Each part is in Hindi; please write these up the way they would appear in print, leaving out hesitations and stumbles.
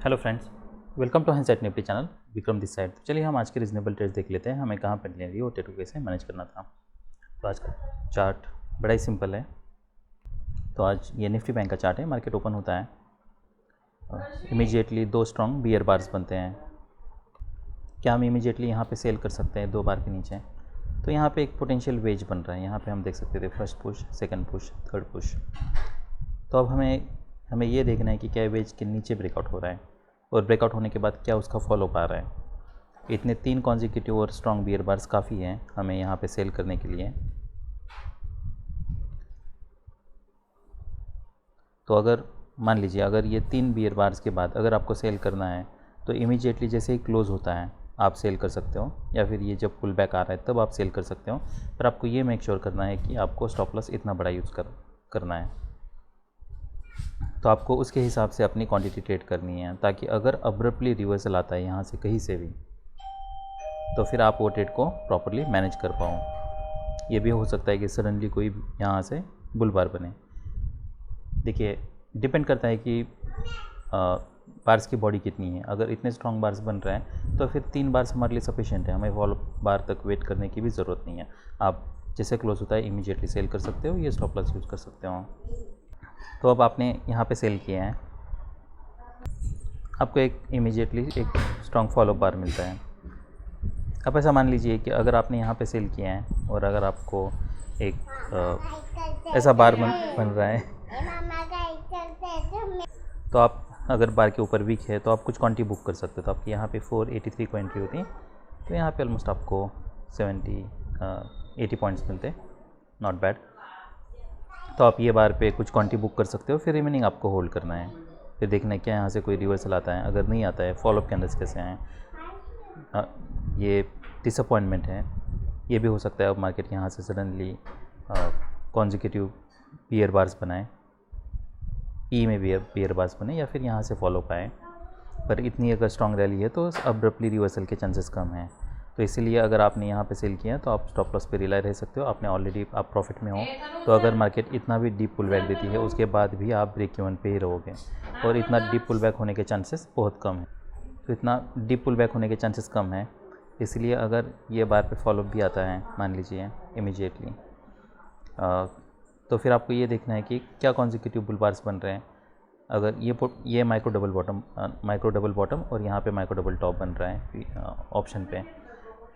Hello friends, welcome to handset nifty channel. Vikram this side. तो चलिए हम आज के रीजनेबल ट्रेड्स देख लेते हैं, हमें कहाँ पर लेनी है और टेटू कैसे मैनेज करना था। तो आज का चार्ट बड़ा ही सिंपल है। तो आज ये निफ्टी बैंक का चार्ट है। मार्केट ओपन होता है, इमीडिएटली दो स्ट्रॉन्ग बियर बार्स बनते हैं। क्या हम इमीडिएटली यहाँ पे सेल कर सकते हैं 2 बार के नीचे? तो यहाँ पे एक पोटेंशियल वेज बन रहा है। यहाँ पे हम देख सकते थे first push, second push, third push. तो अब हमें ये देखना है कि क्या वेज के नीचे ब्रेकआउट हो रहा है और ब्रेकआउट होने के बाद क्या उसका फॉलो आ रहा है। इतने 3 कॉन्जिक्यूटिव और स्ट्रॉन्ग बियर बार्स काफ़ी हैं हमें यहाँ पे सेल करने के लिए। तो अगर मान लीजिए अगर ये 3 बियर बार्स के बाद अगर आपको सेल करना है तो इमीडिएटली जैसे ही क्लोज होता है आप सेल कर सकते हो, या फिर ये जब पुल बैक आ रहा है तब आप सेल कर सकते हो। पर आपको ये मेक श्योर करना है कि आपको स्टॉप लॉस इतना बड़ा यूज़ करना है। तो आपको उसके हिसाब से अपनी क्वांटिटी ट्रेड करनी है, ताकि अगर अब्रप्टली रिवर्सल आता है यहाँ से कहीं से भी तो फिर आप वो ट्रेड को प्रॉपरली मैनेज कर पाओ। ये भी हो सकता है कि सडनली कोई यहाँ से बुल बार बने। देखिए डिपेंड करता है कि बार्स की बॉडी कितनी है। अगर इतने स्ट्रॉन्ग बार्स बन रहे हैं तो फिर 3 बार्स हमारे लिए सफिशिएंट है, हमें फॉलो बार तक वेट करने की भी ज़रूरत नहीं है। आप जैसे क्लोज होता है इमीडिएटली सेल कर सकते हो, ये स्टॉप लॉस यूज़ कर सकते हो। तो अब आपने यहाँ पे सेल किया है, आपको एक इमीडिएटली एक स्ट्रॉन्ग फॉलो बार मिलता है। अब ऐसा मान लीजिए कि अगर आपने यहाँ पे सेल किया है और अगर आपको एक ऐसा बार बन रहा है तो आप अगर बार के ऊपर वीक है तो आप कुछ क्वांटिटी बुक कर सकते हो। तो आपकी यहाँ पे 483 क्वांटिटी होती है, तो यहाँ पे ऑलमोस्ट आपको 80 पॉइंट्स मिलते हैं, नॉट बैड। तो आप ये बार पे कुछ क्वांटिटी बुक कर सकते हो, फिर रिमेनिंग आपको होल्ड करना है। फिर देखना है क्या यहाँ से कोई रिवर्सल आता है। अगर नहीं आता है, फॉलोअप कैंडल्स कैसे आए, ये डिसअपॉइंटमेंट है। ये भी हो सकता है अब मार्केट यहाँ से सडनली कॉन्जिक्यूटिव बियर बार्स बनाए, पी में बियर बार्स बने, या फिर यहाँ से फॉलोअप आए। पर इतनी अगर स्ट्रॉन्ग रैली है तो अब्रप्टली रिवर्सल के चांसेस कम हैं। तो इसीलिए अगर आपने यहाँ पे सेल किया तो आप स्टॉप लॉस पे रिलाई रह सकते हो। आपने ऑलरेडी आप प्रॉफिट में हो, तो अगर मार्केट इतना भी डीप पुल बैक देती है उसके बाद भी आप ब्रेक इवन पे ही रहोगे, और इतना डीप पुल बैक होने के चांसेस बहुत कम है। तो इतना डीप पुल बैक होने के चांसेस कम है, इसलिए अगर ये बार पे फॉलोअप भी आता है मान लीजिए इमीडिएटली, तो फिर आपको ये देखना है कि क्या कॉन्जिक्यूटिव बुल बार्स बन रहे हैं। अगर ये माइक्रो डबल बॉटम और यहाँ पे माइक्रो डबल टॉप बन रहा है ऑप्शन पे,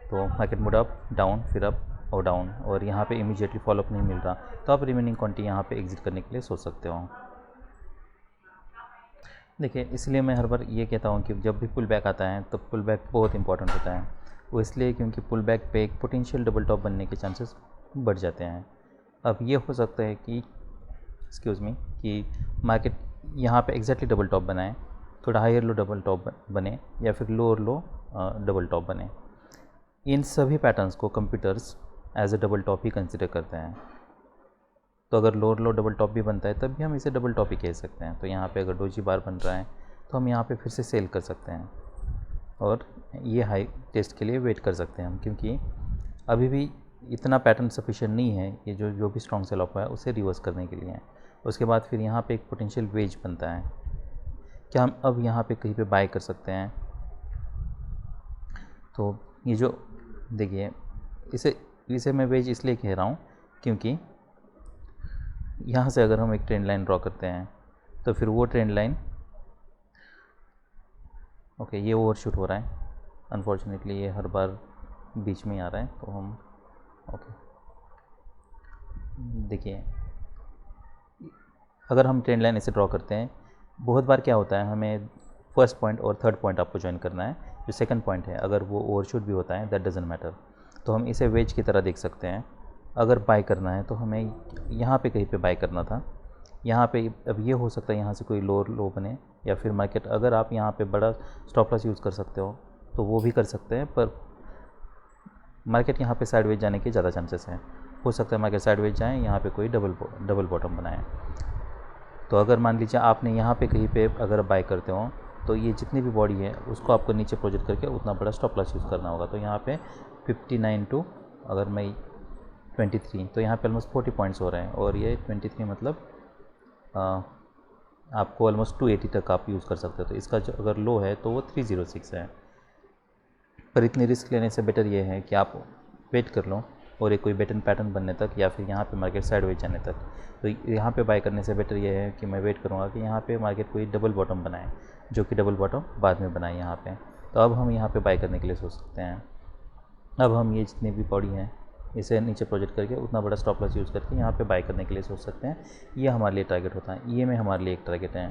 तो मार्केट मूड अप डाउन फिर अप और डाउन, और यहाँ पे इमीडिएटली फॉलोअप नहीं मिल रहा, तो आप रिमेनिंग क्वांटिटी यहाँ पे एग्जिट करने के लिए सोच सकते हो। देखिए इसलिए मैं हर बार ये कहता हूँ कि जब भी पुल बैक आता है तो पुल बैक बहुत इंपॉर्टेंट होता है। वो इसलिए क्योंकि पुल बैक पे एक पोटेंशियल डबल टॉप बनने के चांसेस बढ़ जाते हैं। अब ये हो सकता है कि कि मार्केट यहाँ पे एग्जैक्टली डबल टॉप बनाए, थोड़ा हायर लो डबल टॉप बने, या फिर लोअर लो डबल टॉप बने। इन सभी पैटर्न्स को computers as a double top ही कंसिडर करते हैं। तो अगर लोअर लो डबल टॉप भी बनता है तब भी हम इसे डबल टॉप ही कह सकते हैं। तो यहाँ पे अगर डोजी बार बन रहा है तो हम यहाँ पे फिर से सेल कर सकते हैं, और ये हाई टेस्ट के लिए वेट कर सकते हैं हम, क्योंकि अभी भी इतना पैटर्न सफिशिएंट नहीं है ये जो भी स्ट्रॉन्ग सेल ऑफ है उसे रिवर्स करने के लिए। उसके बाद फिर यहाँ पे एक पोटेंशियल वेज बनता है। क्या हम अब यहाँ पे कहीं पे बाय कर सकते हैं? तो ये जो देखिए इसे मैं वेज इसलिए कह रहा हूँ क्योंकि यहाँ से अगर हम एक ट्रेंड लाइन ड्रॉ करते हैं तो फिर वो ट्रेंड लाइन ये ओवरशूट हो रहा है। अनफॉर्चुनेटली ये हर बार बीच में आ रहा है, तो हम देखिए अगर हम ट्रेंड लाइन ऐसे ड्रॉ करते हैं, बहुत बार क्या होता है हमें फर्स्ट पॉइंट और थर्ड पॉइंट आपको ज्वाइन करना है। जो सेकंड पॉइंट है अगर वो ओवरशूट भी होता है दैट डजंट मैटर, तो हम इसे वेज की तरह देख सकते हैं। अगर बाय करना है तो हमें यहाँ पे कहीं पे बाय करना था। यहाँ पे अब ये हो सकता है यहाँ से कोई लोअर लो बने, या फिर मार्केट अगर आप यहाँ पे बड़ा स्टॉप लॉस यूज़ कर सकते हो तो वो भी कर सकते हैं। पर मार्केट यहाँ पे साइडवेज जाने के ज़्यादा चांसेस हैं। हो सकता है मार्केट साइडवेज जाए, यहाँ पे कोई डबल बॉटम बनाए। तो अगर मान लीजिए आपने यहाँ पे कहीं पे अगर बाय करते हो तो ये जितनी भी बॉडी है उसको आपको नीचे प्रोजेक्ट करके उतना बड़ा स्टॉप लॉस यूज़ करना होगा। तो यहाँ पे 59 टू अगर मैं 23, तो यहाँ पे ऑलमोस्ट 40 पॉइंट्स हो रहे हैं, और ये 23 मतलब आपको ऑलमोस्ट 280 तक आप यूज़ कर सकते हो। तो इसका जो अगर लो है तो वो 306 है। पर इतनी रिस्क लेने से बेटर ये है कि आप वेट कर लो और एक कोई बेटन पैटर्न बनने तक या फिर यहाँ पे मार्केट साइडवेज जाने तक। तो यहाँ पे बाय करने से बेटर ये है कि मैं वेट करूँगा कि यहाँ पे मार्केट कोई डबल बॉटम बनाए, जो कि डबल बॉटम बाद में बनाए यहाँ पे। तो अब हम यहाँ पे बाय करने के लिए सोच सकते हैं। अब हम ये जितनी भी बॉडी हैं इसे नीचे प्रोजेक्ट करके उतना बड़ा स्टॉप लॉस यूज़ करके यहाँ पे बाय करने के लिए सोच सकते हैं। ये हमारे लिए टारगेट होता है, ये में हमारे लिए एक टारगेट है।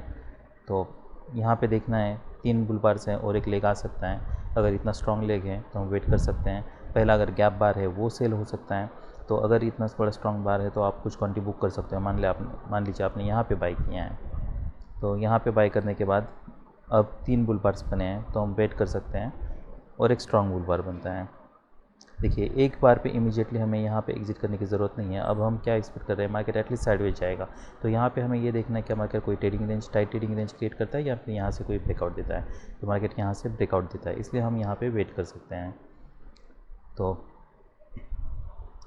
तो यहाँ पे देखना है 3 बुल बार्स हैं और एक लेग आ सकता है। अगर इतना स्ट्रॉन्ग लेग है तो हम वेट कर सकते हैं। पहला अगर गैप बार है वो सेल हो सकता है। तो अगर इतना बड़ा स्ट्रॉन्ग बार है तो आप कुछ क्वांटिटी बुक कर सकते हो। मान लीजिए आपने यहाँ पे बाई किया है, तो यहाँ पे बाई करने के बाद अब 3 बुल बार्स बने हैं तो हम वेट कर सकते हैं और एक स्ट्रॉन्ग बुल बार बनता है। देखिए एक बार पे इमीडिएटली हमें यहाँ पे एग्जिट करने की ज़रूरत नहीं है। अब हम क्या एक्सपेक्ट कर रहे हैं, मार्केट एटलीस्ट साइडवेज जाएगा। तो यहाँ पे हमें ये देखना है कि मार्केट कोई trading range, tight trading range create करता है या फिर यहाँ से कोई ब्रेकआउट देता है। तो मार्केट यहाँ से ब्रेकआउट देता है, इसलिए हम यहाँ पे वेट कर सकते हैं। तो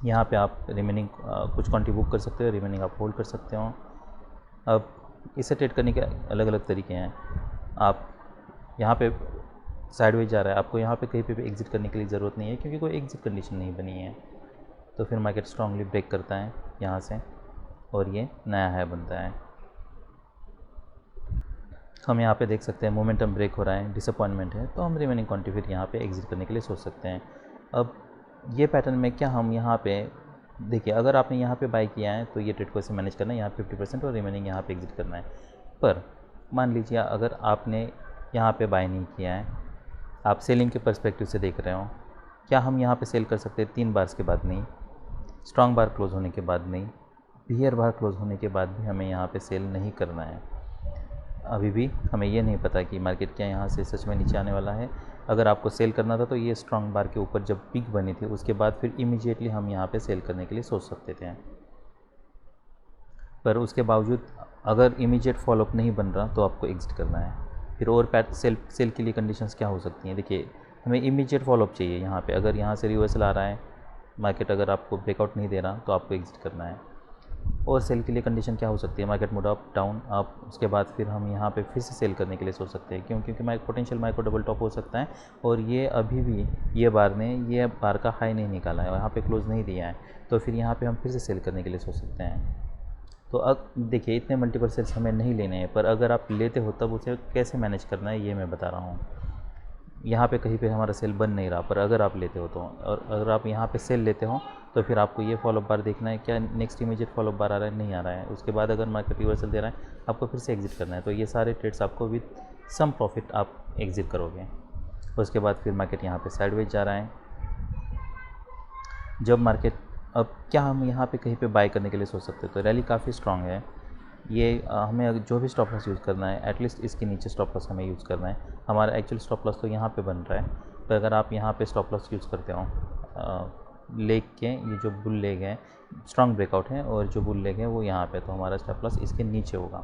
यहाँ पे आप रिमेनिंग कुछ क्वांटिटी बुक कर सकते हो, रिमेनिंग आप होल्ड कर सकते हो। अब इसे ट्रेड करने के अलग अलग तरीके हैं। आप यहाँ पे साइडवेज जा रहा है, आपको यहाँ पे कहीं पे भी एग्जिट करने के लिए ज़रूरत नहीं है क्योंकि कोई एग्जिट कंडीशन नहीं बनी है। तो फिर मार्केट स्ट्रांगली ब्रेक करता है यहाँ से और ये नया हाई बनता है। हम यहाँ पे देख सकते हैं मोमेंटम ब्रेक हो रहा है, डिसअपॉइंटमेंट है, तो हम रिमेनिंग क्वांटिटी फिर यहाँ पे एग्जिट करने के लिए सोच सकते हैं। अब ये पैटर्न में क्या हम यहाँ पे देखिए, अगर आपने यहाँ पे बाय किया है तो ये ट्रेड को ऐसे मैनेज करना है, यहाँ 50% और रिमेनिंग यहाँ पे एग्जिट करना है। पर मान लीजिए अगर आपने यहाँ पे बाय नहीं किया है, आप सेलिंग के पर्सपेक्टिव से देख रहे हो, क्या हम यहाँ पे सेल कर सकते हैं 3 बार्स के बाद? नहीं। स्ट्रॉन्ग बार क्लोज होने के बाद नहीं। बियर बार क्लोज होने के बाद भी हमें यहाँ पे सेल नहीं करना है। अभी भी हमें ये नहीं पता कि मार्केट क्या यहाँ से सच में नीचे आने वाला है। अगर आपको सेल करना था तो ये स्ट्रॉन्ग बार के ऊपर जब पीक बनी थी उसके बाद फिर इमीडिएटली हम यहाँ पे सेल करने के लिए सोच सकते थे। पर उसके बावजूद अगर इमीडिएट फॉलोअप नहीं बन रहा तो आपको एग्जिट करना है। फिर और सेल के लिए कंडीशंस क्या हो सकती हैं? देखिए हमें इमीडिएट फॉलोअप चाहिए यहाँ पे। अगर यहाँ से रिवर्सल आ रहा है मार्केट, अगर आपको ब्रेकआउट नहीं दे रहा तो आपको एग्जिट करना है। और सेल के लिए कंडीशन क्या हो सकती है? Market mood up down up, उसके बाद फिर हम यहाँ पे फिर से सेल करने के लिए सोच सकते हैं। क्योंकि पोटेंशियल माइक्रो डबल टॉप हो सकता है और ये अभी भी ये बार का हाई नहीं निकाला है, यहाँ पे क्लोज नहीं दिया है, तो फिर यहाँ पे हम फिर से सेल करने के लिए सोच सकते हैं। तो अब देखिए इतने मल्टीपल सेल्स हमें नहीं लेने हैं, पर अगर आप लेते हो तब उसे कैसे मैनेज करना है ये मैं बता रहा हूँ। यहाँ पे कहीं पे हमारा सेल बन नहीं रहा, पर अगर आप लेते हो तो, और अगर आप यहाँ पे सेल लेते हो तो फिर आपको ये फॉलोअप बार देखना है, क्या नेक्स्ट इमीडिएट फॉलोअप बार आ रहा है, नहीं आ रहा है। उसके बाद अगर मार्केट रिवर्सल दे रहा है आपको फिर से एग्जिट करना है। तो ये सारे ट्रेड्स आपको विद सम प्रॉफिट आप एग्जिट करोगे। उसके बाद फिर मार्केट यहाँ पे साइडवेज जा रहा है। जब मार्केट, अब क्या हम यहाँ पे कहीं पे बाय करने के लिए सोच सकते हैं? तो रैली काफ़ी स्ट्रॉन्ग है। ये हमें जो भी स्टॉप लॉस यूज़ करना है एटलीस्ट इसके नीचे स्टॉप लॉस हमें यूज़ करना है। हमारा एक्चुअल स्टॉप लॉस तो यहाँ पे बन रहा है, तो अगर आप यहाँ पे स्टॉप लॉस यूज़ करते हो लेग के, ये जो बुल लेग है स्ट्रॉन्ग ब्रेकआउट है और जो बुल लेग है वो यहाँ पे, तो हमारा स्टॉप लॉस इसके नीचे होगा।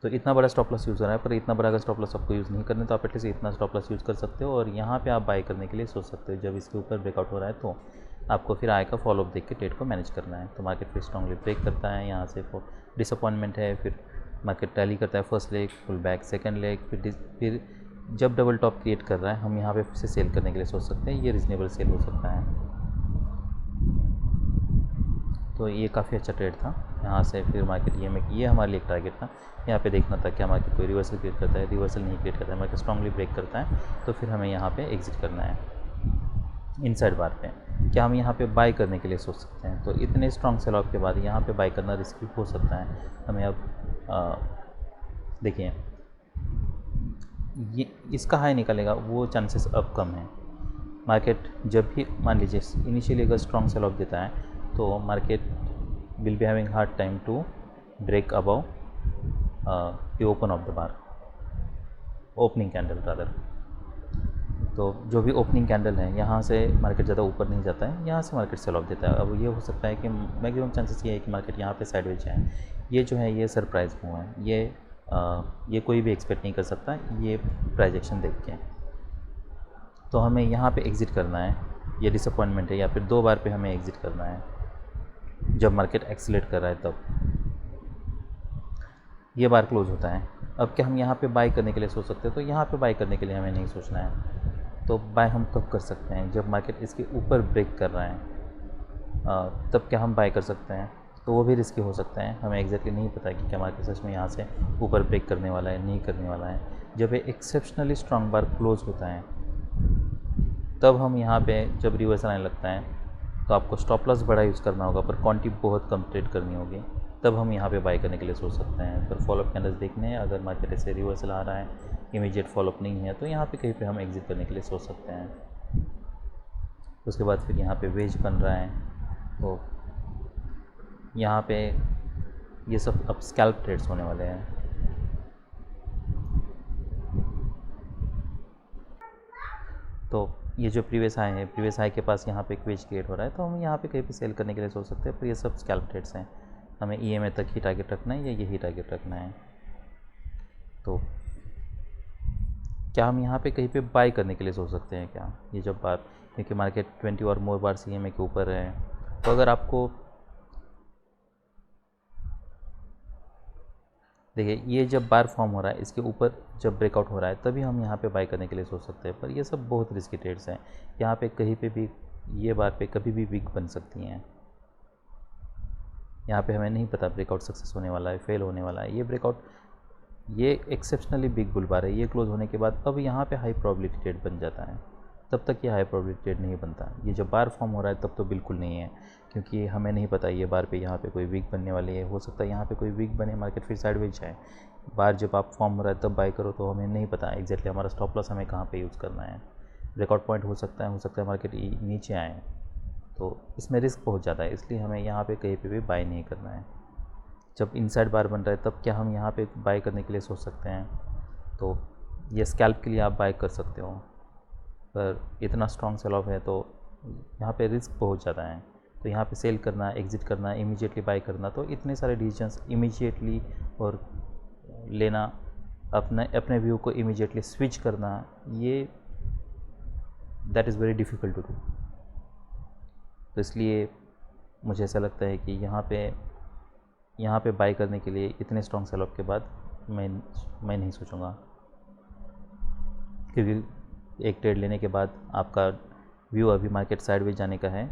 तो इतना बड़ा स्टॉप लॉस यूज़ हो रहा है, पर इतना बड़ा अगर स्टॉप लॉस आपको यूज़ नहीं करना तो आप एटलीस्ट इतना स्टॉप लॉस यूज़ कर सकते हो और यहाँ पे आप बाय करने के लिए सोच सकते हो। जब इसके ऊपर ब्रेकआउट हो रहा है तो आपको फिर आय का फॉलोअप देख के ट्रेड को मैनेज करना है। तो मार्केट फिर स्ट्रॉन्गली ब्रेक करता है, यहाँ से डिसअपॉइंटमेंट है, फिर मार्केट रैली करता है, first leg full back, second leg, फिर जब डबल टॉप क्रिएट कर रहा है हम यहाँ पे फिर से सेल करने के लिए सोच सकते हैं। ये रीजनेबल सेल हो सकता है। तो ये काफ़ी अच्छा ट्रेड था। यहाँ से फिर मार्केट ये हमारे लिए एक टारगेट था। यहाँ पे देखना था क्या मार्केट कोई रिवर्सल क्रिएट करता है, रिवर्सल नहीं क्रिएट करता है, मार्केट स्ट्रांगली ब्रेक करता है तो फिर हमें यहाँ पे एग्जिट करना है इनसाइड बार पे। क्या हम यहाँ पे बाय करने के लिए सोच सकते हैं? तो इतने स्ट्रॉन्ग सेल ऑफ के बाद यहाँ पे बाय करना रिस्की हो सकता है हमें। अब देखिए ये इसका हाई निकलेगा वो चांसेस अब कम है। मार्केट जब भी मान लीजिए इनिशियली अगर स्ट्रॉन्ग सेल ऑफ देता है तो market will be having hard time to break above the open of the bar, opening candle rather. तो जो भी ओपनिंग कैंडल है यहाँ से मार्केट ज़्यादा ऊपर नहीं जाता है, यहाँ से मार्केट सेल ऑफ देता है। अब ये हो सकता है कि मैक्सिमम चांसेस ये है कि मार्केट यहाँ पे साइडवेज जाए। ये जो है ये सरप्राइज मूव है, ये कोई भी एक्सपेक्ट नहीं कर सकता ये प्राइस एक्शन देख के। तो हमें यहाँ पे एग्ज़िट करना है, ये डिसअपॉइंटमेंट है, या फिर 2 बार पे हमें एग्ज़िट करना है जब मार्केट एक्सीलेट कर रहा है तब। ये बार क्लोज होता है। अब क्या हम यहाँ पे बाय करने के लिए सोच सकते हैं? तो यहाँ पे बाय करने के लिए हमें नहीं सोचना है। तो बाय हम कब कर सकते हैं? जब मार्केट इसके ऊपर ब्रेक कर रहा है तब क्या हम बाय कर सकते हैं? तो वो भी रिस्की हो सकता है। हमें एग्जैक्टली नहीं पता कि क्या मार्केट सच में यहाँ से ऊपर ब्रेक करने वाला है, नहीं करने वाला है। जब ये एक्सेप्शनली स्ट्रांग बार क्लोज होता है तब हम यहाँ पे जब रिवर्सल आने लगता है तो आपको स्टॉप लॉस बड़ा यूज़ करना होगा, पर क्वांटिटी बहुत कम ट्रेड करनी होगी। तब हम यहाँ पे बाय करने के लिए सोच सकते हैं। पर फॉलोअप कैंडल्स देखने हैं, अगर मार्केट ऐसे रिवर्सल आ रहा है, इमीडिएट फॉलोअप नहीं है, तो यहाँ पे कहीं पे हम एग्जिट करने के लिए सोच सकते हैं। उसके बाद फिर यहाँ पे वेज बन रहा है, तो यहाँ पे ये सब अब स्कैल्प ट्रेड्स होने वाले हैं। तो ये जो प्रीवियस हाई है, प्रीवियस हाई के पास यहाँ पे एक वेज क्रिएट हो रहा है, तो हम यहाँ पे कहीं पे सेल करने के लिए सोच सकते हैं। पर ये सब स्कैल्प ट्रेड्स हैं। हमें EMA तक ही टारगेट रखना है या यही टारगेट रखना है। तो क्या हम यहाँ पे कहीं पे बाय करने के लिए सोच सकते हैं क्या? ये जब बार, क्योंकि मार्केट 20 और मोर बार EMA के ऊपर है, तो अगर आपको देखिए ये जब बार फॉर्म हो रहा है, इसके ऊपर जब ब्रेकआउट हो रहा है, तभी हम यहाँ पे बाय करने के लिए सोच सकते हैं। पर ये सब बहुत रिस्की ट्रेड्स हैं। यहाँ पे कहीं पे भी ये बार पे कभी भी वीक बन सकती हैं। यहाँ पे हमें नहीं पता ब्रेकआउट सक्सेस होने वाला है, फेल होने वाला है। ये ब्रेकआउट, ये एक्सेप्शनली बिग बुल बार है। ये क्लोज होने के बाद अब यहाँ पे हाई प्रोबेबिलिटी ट्रेड बन जाता है। तब तक ये हाई प्रोबेबिलिटी ट्रेड नहीं बनता। ये जब बार फॉर्म हो रहा है तब तो बिल्कुल नहीं है, क्योंकि हमें नहीं पता ये बार पे यहाँ पे कोई वीक बनने वाली है। हो सकता है यहाँ पे कोई वीक बने, मार्केट फिर साइडवेज जाए। बार जब आप फॉर्म हो रहा है तब बाय करो, तो हमें नहीं पता एग्जैक्टली हमारा स्टॉप लॉस हमें कहाँ पे यूज़ करना है। ब्रेकआउट पॉइंट हो सकता है मार्केट नीचे आए, तो इसमें रिस्क बहुत ज़्यादा है। इसलिए हमें यहाँ पे कहीं पे भी बाय नहीं करना है। जब इनसाइड बार बन रहा है तब क्या हम यहाँ पे बाय करने के लिए सोच सकते हैं? तो ये स्कैल्प के लिए आप बाय कर सकते हो, पर इतना स्ट्रॉन्ग सेल ऑफ है तो यहाँ पे रिस्क बहुत ज़्यादा है। तो यहाँ पे सेल करना, एग्ज़िट करना, इमीडिएटली बाय करना, तो इतने सारे डिसीजंस इमीडिएटली और लेना, अपने व्यू को इमीडिएटली स्विच करना, ये that is very difficult to do. तो इसलिए मुझे ऐसा लगता है कि यहाँ पे बाय करने के लिए इतने स्ट्रॉन्ग सेल ऑफ के बाद मैं नहीं सोचूंगा, क्योंकि एक ट्रेड लेने के बाद आपका व्यू अभी मार्केट साइडवेज जाने का है,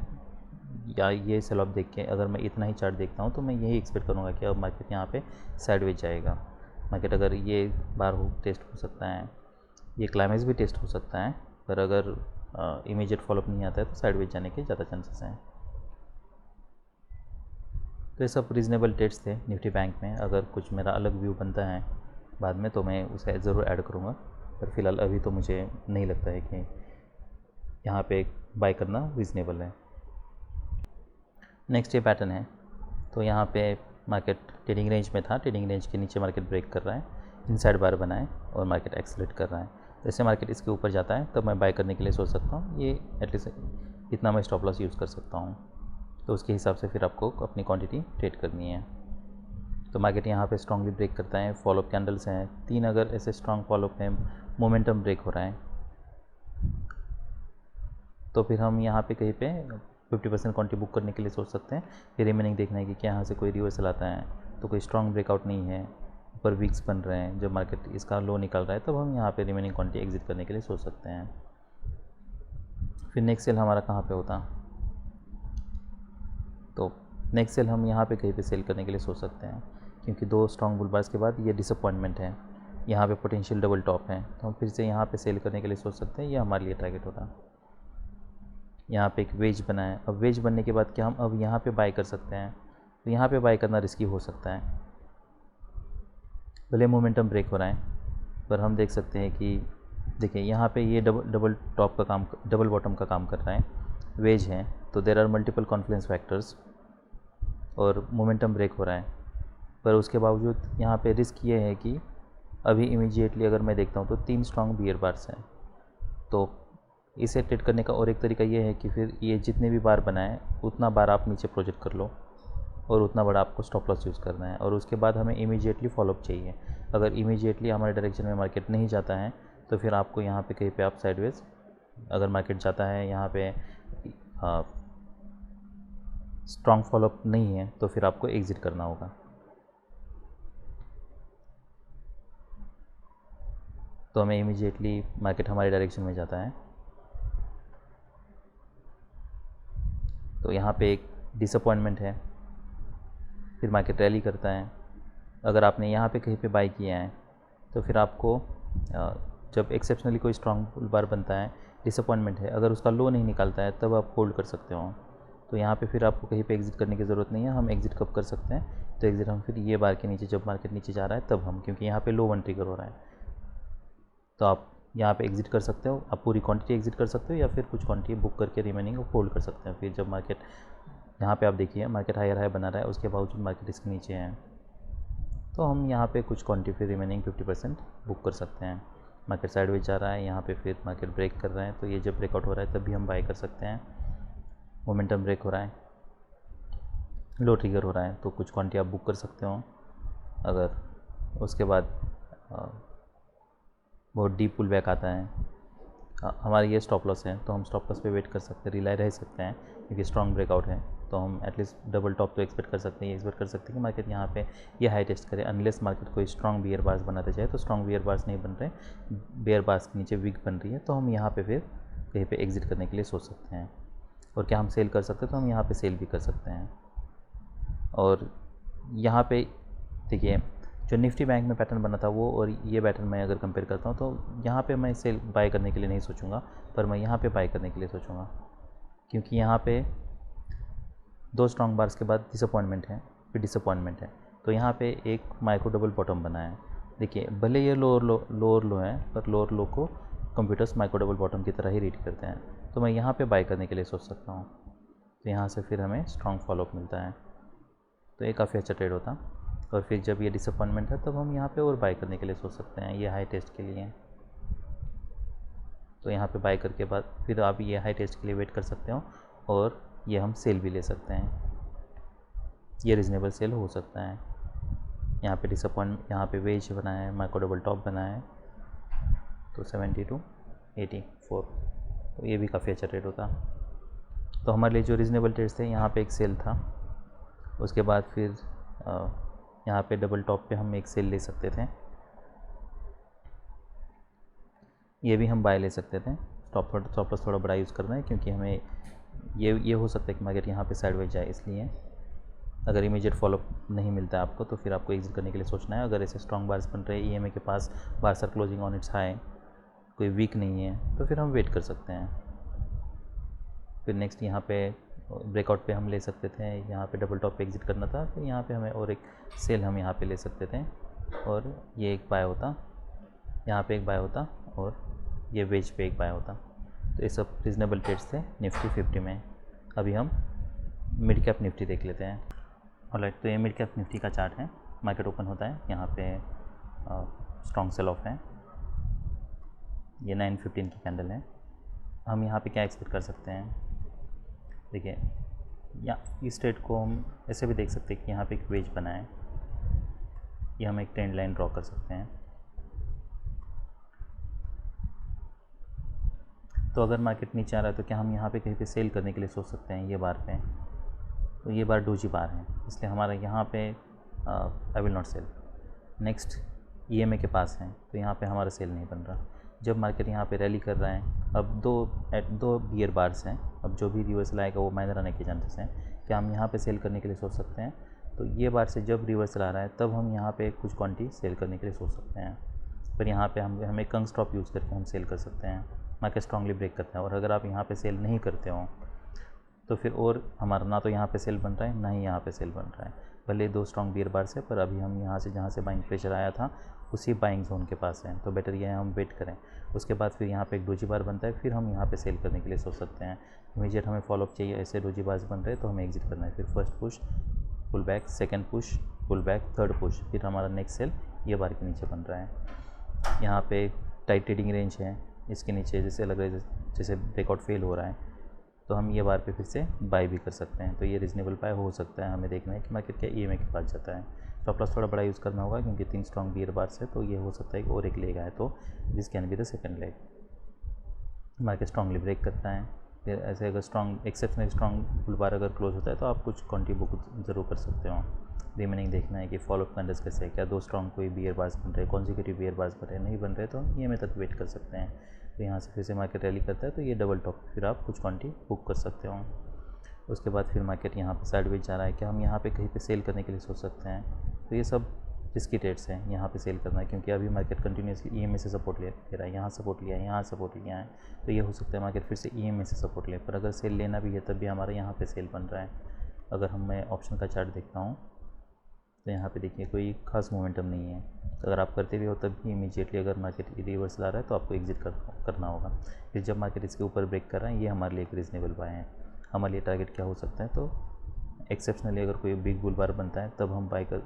या ये सेल ऑफ देख के अगर मैं इतना ही चार्ट देखता हूँ तो मैं यही एक्सपेक्ट करूँगा कि अब मार्केट यहाँ पे साइडवेज जाएगा। मार्केट अगर ये बार टेस्ट हो सकता है, ये क्लाइमेक्स भी टेस्ट हो सकता है, पर अगर इमीडिएट फॉलोअप नहीं आता है तो साइडवेज जाने के ज़्यादा चांसेस हैं। तो ये सब रीज़नेबल ट्रेड्स थे निफ्टी बैंक में। अगर कुछ मेरा अलग व्यू बनता है बाद में तो मैं उसे ज़रूर ऐड करूँगा, पर फिलहाल अभी तो मुझे नहीं लगता है कि यहाँ पे बाय करना रीज़नेबल है। नेक्स्ट ये पैटर्न है, तो यहाँ पे मार्केट ट्रेडिंग रेंज में था, ट्रेडिंग रेंज के नीचे मार्केट ब्रेक कर रहा है, इनसाइड बार बना है और मार्केट एक्सेलरेट कर रहा है। जैसे मार्केट इसके ऊपर जाता है तब मैं बाय करने के लिए सोच सकता हूँ। ये एटलीस्ट इतना मैं स्टॉप लॉस यूज़ कर सकता हूँ, तो उसके हिसाब से फिर आपको अपनी क्वांटिटी ट्रेड करनी है। तो मार्केट यहाँ पे स्ट्रांगली ब्रेक करता है, फॉलोअप कैंडल्स हैं 3, अगर ऐसे स्ट्रांग फॉलोअप है, मोमेंटम ब्रेक हो रहा है, तो फिर हम यहाँ पे कहीं पे 50% क्वांटिटी बुक करने के लिए सोच सकते हैं। फिर रिमेनिंग देखना है कि क्या यहाँ से कोई रिवर्सल आता है, तो कोई स्ट्रांग ब्रेकआउट नहीं है, ऊपर वीक्स बन रहे हैं, जब मार्केट इसका लो निकल रहा है तब हम यहाँ पे रिमेनिंग क्वांटिटी एग्जिट करने के लिए सोच सकते हैं। फिर नेक्स्ट सेल हमारा कहाँ पे होता? तो नेक्स्ट सेल हम यहाँ पे कहीं पे सेल करने के लिए सोच सकते हैं, क्योंकि 2 स्ट्रॉन्ग बुल बार्स के बाद ये डिसअपॉइंटमेंट है, यहाँ पे पोटेंशियल डबल टॉप है, तो हम फिर से यहाँ पे सेल करने के लिए सोच सकते हैं। ये हमारे लिए टारगेट होगा। यहाँ पे एक वेज बना है, अब वेज बनने के बाद क्या हम अब यहाँ पे बाय कर सकते हैं? तो यहाँ पे बाय करना रिस्की हो सकता है, भले मोमेंटम ब्रेक हो रहा है, पर हम देख सकते हैं कि देखिए यहाँ पे ये डबल बॉटम का काम कर रहा है, वेज है, तो there are multiple confluence factors और मोमेंटम ब्रेक हो रहा है। पर उसके बावजूद यहाँ पे रिस्क ये है कि अभी इमीडिएटली अगर मैं देखता हूँ तो 3 स्ट्रॉन्ग बियर बार्स हैं। तो इसे ट्रेड करने का और एक तरीका ये है कि फिर ये जितने भी बार बनाए उतना बार आप नीचे प्रोजेक्ट कर लो और उतना बड़ा आपको स्टॉप लॉस यूज़ करना है, और उसके बाद हमें इमीडिएटली फॉलोअप चाहिए। अगर इमीडिएटली हमारे डायरेक्शन में मार्केट नहीं जाता है तो फिर आपको यहाँ पे कहीं पे आप साइडवेज, अगर मार्केट जाता है यहाँ पे स्ट्रॉन्ग फॉलोअप नहीं है तो फिर आपको एग्ज़िट करना होगा। तो हमें इमीडिएटली मार्केट हमारे डायरेक्शन में जाता है। तो यहाँ पे एक डिसअपॉइंटमेंट है, फिर मार्केट रैली करता है। अगर आपने यहाँ पे कहीं पे बाई किया है तो फिर आपको जब एक्सेप्शनली कोई स्ट्रॉन्ग पुल बार बनता है, डिसअपॉइंटमेंट है, अगर उसका लो नहीं निकालता है तब आप होल्ड कर सकते हो। तो यहाँ पे फिर आपको कहीं पे एग्जिट करने की ज़रूरत नहीं है। हम एग्जिट कब कर सकते हैं, तो एग्जिट हम फिर ये बार के नीचे, जब मार्केट नीचे जा रहा है तब हम, क्योंकि यहाँ पे लो वन ट्रिगर हो रहा है, तो आप यहाँ पे एग्जिट कर सकते हो। आप पूरी क्वांटिटी एग्जिट कर सकते हो या फिर कुछ क्वांटिटी बुक करके रिमेनिंग होल्ड कर सकते हैं। फिर जब मार्केट, यहाँ पे आप देखिए मार्केट हायर हाई बना रहा है, उसके बावजूद मार्केट इसके नीचे है, तो हम यहाँ पे कुछ क्वांटिटी फिर रिमेनिंग 50% बुक कर सकते हैं। मार्केट साइडवेज जा रहा है, यहाँ पे फिर मार्केट ब्रेक कर रहा है, तो ये जब ब्रेकआउट हो रहा है तब भी हम बाय कर सकते हैं। मोमेंटम ब्रेक हो रहा है, लो ट्रिगर हो रहा है, तो कुछ क्वांटिटी आप बुक कर सकते हो। अगर उसके बाद बहुत डीप पुल बैक आता है, हमारे ये स्टॉप लॉस है, तो हम स्टॉप लॉस पे वेट कर सकते हैं, रिलाई रह सकते हैं, क्योंकि स्ट्रॉन्ग ब्रेकआउट है, तो हम एटलीस्ट डबल टॉप तो एक्सपेक्ट कर सकते हैं। ये एक्सपेक्ट कर सकते हैं कि मार्केट यहाँ पे ये हाई टेस्ट करे, अनलेस मार्केट कोई स्ट्रॉन्ग बियर बार्स बनाते जाए। तो स्ट्रॉन्ग बियर बार्स नहीं बन रहे, बियर बार्स के नीचे वीक बन रही है, तो हम यहाँ पे फिर कहीं पे एग्जिट करने के लिए सोच सकते हैं। और क्या हम सेल कर सकते हैं, तो हम यहाँ पे सेल भी कर सकते हैं। और यहाँ पे देखिए जो निफ्टी बैंक में पैटर्न बना था वो और ये पैटर्न मैं अगर कंपेयर करता हूँ, तो यहाँ पे मैं सेल बाय करने के लिए नहीं सोचूंगा, पर मैं यहाँ पे बाय करने के लिए सोचूंगा, क्योंकि यहाँ पे दो स्ट्रॉन्ग बार्स के बाद डिसअपॉइंटमेंट है, फिर डिसअपॉइंटमेंट है, तो यहाँ पे एक माइक्रो डबल बॉटम बना है। देखिए भले ये लोअर लो है, पर लोअर लो को कंप्यूटर्स माइक्रो डबल बॉटम की तरह ही रीड करते हैं, तो मैं यहाँ पे बाय करने के लिए सोच सकता हूँ। तो यहाँ से फिर हमें स्ट्रॉन्ग फॉलोअप मिलता है, तो ये काफ़ी अच्छा ट्रेड होता। और फिर जब ये डिसअपॉइंटमेंट है तब हम यहाँ पे और बाय करने के लिए सोच सकते हैं, ये हाई टेस्ट के लिए। तो यहाँ पे बाय करके बाद फिर आप ये हाई टेस्ट के लिए वेट कर सकते हो, और ये हम सेल भी ले सकते हैं, ये रीज़नेबल सेल हो सकता है। यहाँ पे यहाँ पे वेज बना है, माइक्रो डबल टॉप बना है, तो 70 to 84, तो ये भी काफ़ी अच्छा ट्रेड होता। तो हमारे लिए जो रीज़नेबल ट्रेड्स थे, यहाँ पे एक सेल था, उसके बाद फिर यहाँ पे डबल टॉप पे हम एक सेल ले सकते थे, ये भी हम बाय ले सकते थे। स्टॉप लॉस थोड़ा बड़ा यूज़ करना है, क्योंकि हमें ये हो सकता है कि मार्केट यहाँ पे साइडवेज जाए, इसलिए अगर इमीडिएट फॉलोअप नहीं मिलता है आपको, तो फिर आपको एग्जिट करने के लिए सोचना है। अगर ऐसे स्ट्रॉन्ग बार्स बन रहे हैं, EMA के पास bars are closing on its high, कोई वीक नहीं है, तो फिर हम वेट कर सकते हैं। फिर नेक्स्ट यहाँ पे ब्रेकआउट पे हम ले सकते थे, यहाँ पे डबल टॉप पे एग्जिट करना था, फिर यहाँ पे हमें और एक सेल हम यहाँ पे ले सकते थे, और ये एक बाय होता, यहाँ पे एक बाय होता, और ये वेज पे एक बाय होता। तो ये सब रीज़नेबल ट्रेड्स थे निफ्टी 50 में। अभी हम मिड कैप निफ्टी देख लेते हैं। ऑलराइट, तो ये मिड कैप निफ्टी का चार्ट है। मार्केट ओपन होता है, यहाँ पे स्ट्रॉन्ग सेल ऑफ है, ये 9:15 की कैंडल है। हम यहाँ पे क्या एक्सपेक्ट कर सकते हैं, देखिए या इस ट्रेड को हम ऐसे भी देख सकते हैं कि यहाँ पे एक वेज बना है, ये हम एक ट्रेंड लाइन ड्रॉ कर सकते हैं। तो अगर मार्केट नीचे आ रहा है तो क्या हम यहाँ पे कहीं पे सेल करने के लिए सोच सकते हैं, ये बार पे, तो ये बार डोजी बार है, इसलिए हमारा यहाँ पे I will not sell. Next EMA के पास है, तो यहाँ पे हमारा सेल नहीं बन रहा। जब मार्केट यहाँ पे रैली कर रहा है, अब दो बियर बार्स हैं, अब जो भी रिवर्सल आएगा वो माइनर आने के चांसेस हैं। क्या हम यहाँ पे सेल करने के लिए सोच सकते हैं, तो ये बार से जब रिवर्सल आ रहा है तब हम यहाँ पे कुछ क्वांटिटी सेल करने के लिए सोच सकते हैं। पर यहाँ पे हमें कंग स्टॉप यूज़ करके हम सेल कर सकते हैं, मार्केट स्ट्रांगली ब्रेक करता है। और अगर आप यहाँ पे सेल नहीं करते हो तो फिर और हमारा ना तो यहाँ पे सेल बन रहा है, ना ही यहाँ पे सेल बन रहा है। भले दो स्ट्रॉन्ग बियर बार से, पर अभी हम यहाँ से जहाँ से बाइंग प्रेशर आया था उसी बाइंग जोन के पास है, तो बेटर ये है हम वेट करें। उसके बाद फिर यहाँ पे एक डोजी बार बनता है, फिर हम यहाँ पे सेल करने के लिए सोच सकते हैं। इमीडिएट हमें फॉलोअप चाहिए, ऐसे डोजी बार्स बन रहे तो हमें एग्जिट करना है। फिर first push pull back, second push pull back, third push, फिर हमारा नेक्स्ट सेल ये बार के नीचे बन रहा है। यहाँ पे टाइट ट्रेडिंग रेंज है, इसके नीचे जैसे लग रहा है जैसे ब्रेकआउट फेल हो रहा है, तो हम ये बार पे फिर से बाय भी कर सकते हैं। तो ये रीजनेबल बाय हो सकता है। हमें देखना है कि मार्केट क्या EMA के पास जाता है। स्टॉप लॉस थोड़ा बड़ा यूज़ करना होगा, क्योंकि 3 स्ट्रॉन्ग बियर बार्स है, तो ये हो सकता है कि और एक लेग आए, तो this can be the second leg. Market strongly break करता है, फिर ऐसे अगर strong exceptionally strong bull bar अगर क्लोज होता है तो आप कुछ क्वांटिटी बुक ज़रूर कर सकते हो। रिमेनिंग देखना है कि फॉलोअप कैंडल्स कैसे है, क्या 2 स्ट्रॉन्ग कोई बियर बार्स बन रहे हैं, कॉन्जिक्यूटिव बियर बार्स बन रहे हैं, नहीं बन रहे तो ये में तक वेट कर सकते हैं। तो यहाँ से फिर से मार्केट रैली करता है तो ये डबल टॉप, फिर आप कुछ क्वांटिटी बुक कर सकते हो। उसके बाद फिर मार्केट यहाँ पे साइडवेज जा रहा है, क्या हम यहाँ पे कहीं पे सेल करने के लिए सोच सकते हैं? तो ये सब रिस्की ट्रेड्स हैं, यहाँ पे सेल करना है, क्योंकि अभी मार्केट कंटिन्यूसली ईएमए से सपोर्ट ले रहा है, यहाँ सपोर्ट लिया है, यहाँ सपोर्ट लिया है, तो ये हो सकता है मार्केट फिर से ईएमए से सपोर्ट ले। पर अगर सेल लेना भी है तब भी हमारा यहाँ पे सेल बन रहा है। अगर मैं ऑप्शन का चार्ट देखता हूँ तो यहाँ पे देखिए कोई खास मोमेंटम नहीं है। तो अगर आप करते भी हो तब भी इमीडिएटली अगर मार्केट रिवर्स ला रहा है तो आपको एग्जिट करना होगा। फिर जब मार्केट इसके ऊपर ब्रेक कर रहा है, ये हमारे लिए एक रीजनेबल बाय है। हमारे लिए टारगेट क्या हो सकता है? तो एक्सेप्शनली अगर कोई बिग बुल बार बनता है तब हम बाय कर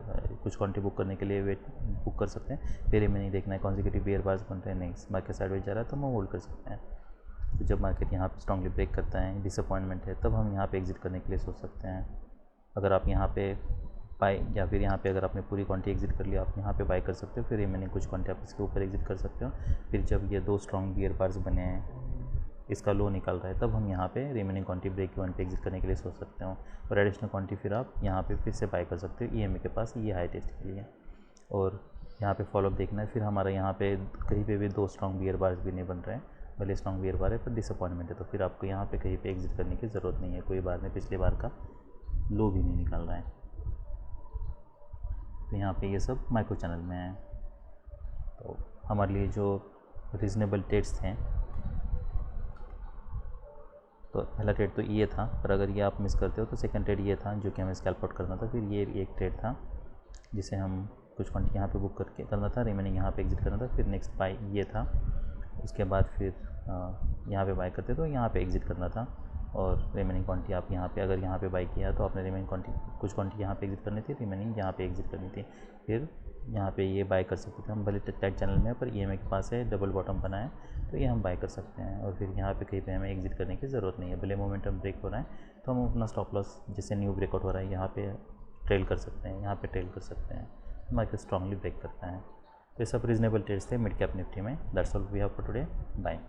कुछ क्वांटिटी बुक करने के लिए वेट बुक कर सकते हैं। फिर हमें नहीं देखना है कॉन्जिक्यूटिव बियर बार्स बन रहे हैं, नहीं, मार्केट साइडवेज जा रहा है तो हम होल्ड कर सकते हैं। तो जब मार्केट यहाँ पे स्ट्रांगली ब्रेक करता है, डिसअपॉइंटमेंट है, तब हम यहाँ पे एग्जिट करने के लिए सोच सकते हैं। अगर आप यहाँ पे बाय या फिर यहाँ पे अगर आपने पूरी क्वांटिटी एग्जिट कर लिया, आप यहाँ पे बाय कर सकते हो। फिर रिमेनिंग कुछ क्वांटिटी आप इसके ऊपर एग्जिट कर सकते हो। फिर जब ये 2 स्ट्रॉन्ग बियर बार्स बने हैं, इसका लो निकल रहा है, तब हम यहाँ पे रिमेनिंग क्वांटिटी ब्रेक इवन पे एग्जिट करने के लिए सोच सकते हो। और एडिशनल क्वांटिटी फिर आप यहाँ पे फिर से बाय कर सकते हो ईएमए के पास, ये हाई टेस्ट के लिए। और यहाँ पे फॉलोअप देखना है। फिर हमारा यहाँ पे कहीं पे भी 2 स्ट्रॉन्ग बियर बार्स भी नहीं बन रहे हैं, भले स्ट्रॉन्ग बियर बार है पर डिसअपॉइंटमेंट है, तो फिर आपको यहाँ पे कहीं पे एग्जिट करने की ज़रूरत नहीं है। कोई बार में पिछले बार का लो भी नहीं निकाल रहा है। तो यहाँ पे ये सब माइक्रो चैनल में है। तो हमारे लिए जो रीज़नेबल ट्रेड्स थे, तो पहला ट्रेड तो ये था, पर अगर ये आप मिस करते हो तो सेकंड ट्रेड ये था जो कि हमें स्कैल्प आउट करना था। फिर ये एक ट्रेड था जिसे हम कुछ क्वांटिटी यहाँ पे बुक करके करना था, रिमेनिंग यहाँ पे एग्जिट करना था। फिर नेक्स्ट बाय ये था, उसके बाद फिर यहाँ पे बाय करते तो यहाँ पे एग्जिट करना था। और रिमेनिंग क्वांटिटी आप यहाँ पे अगर यहाँ पे बाय किया तो आपने रिमेनिंग क्वांटिटी कुछ क्वांटिटी यहाँ पे एग्जिट करनी थी, रिमेनिंग यहाँ पे एग्जिट करनी थी। फिर यहाँ पे ये बाय कर सकते थे हम, भले टाइट चैनल में, पर ईएमए के पास है, डबल बॉटम बना है, तो ये हम बाय कर सकते हैं। और फिर यहाँ पे कहीं पे हमें एग्जिट करने की ज़रूरत नहीं है। भले मोमेंटम ब्रेक हो रहा है तो हम अपना स्टॉप लॉस, जैसे न्यू ब्रेकआउट हो रहा है, यहाँ पे ट्रेल कर सकते हैं, यहाँ पे ट्रेल कर सकते हैं। मार्केट स्ट्रांगली ब्रेक करता है। तो ये सब रीजनेबल ट्रेड्स थे मिड कैप निफ्टी में। That's all we have for today. Bye.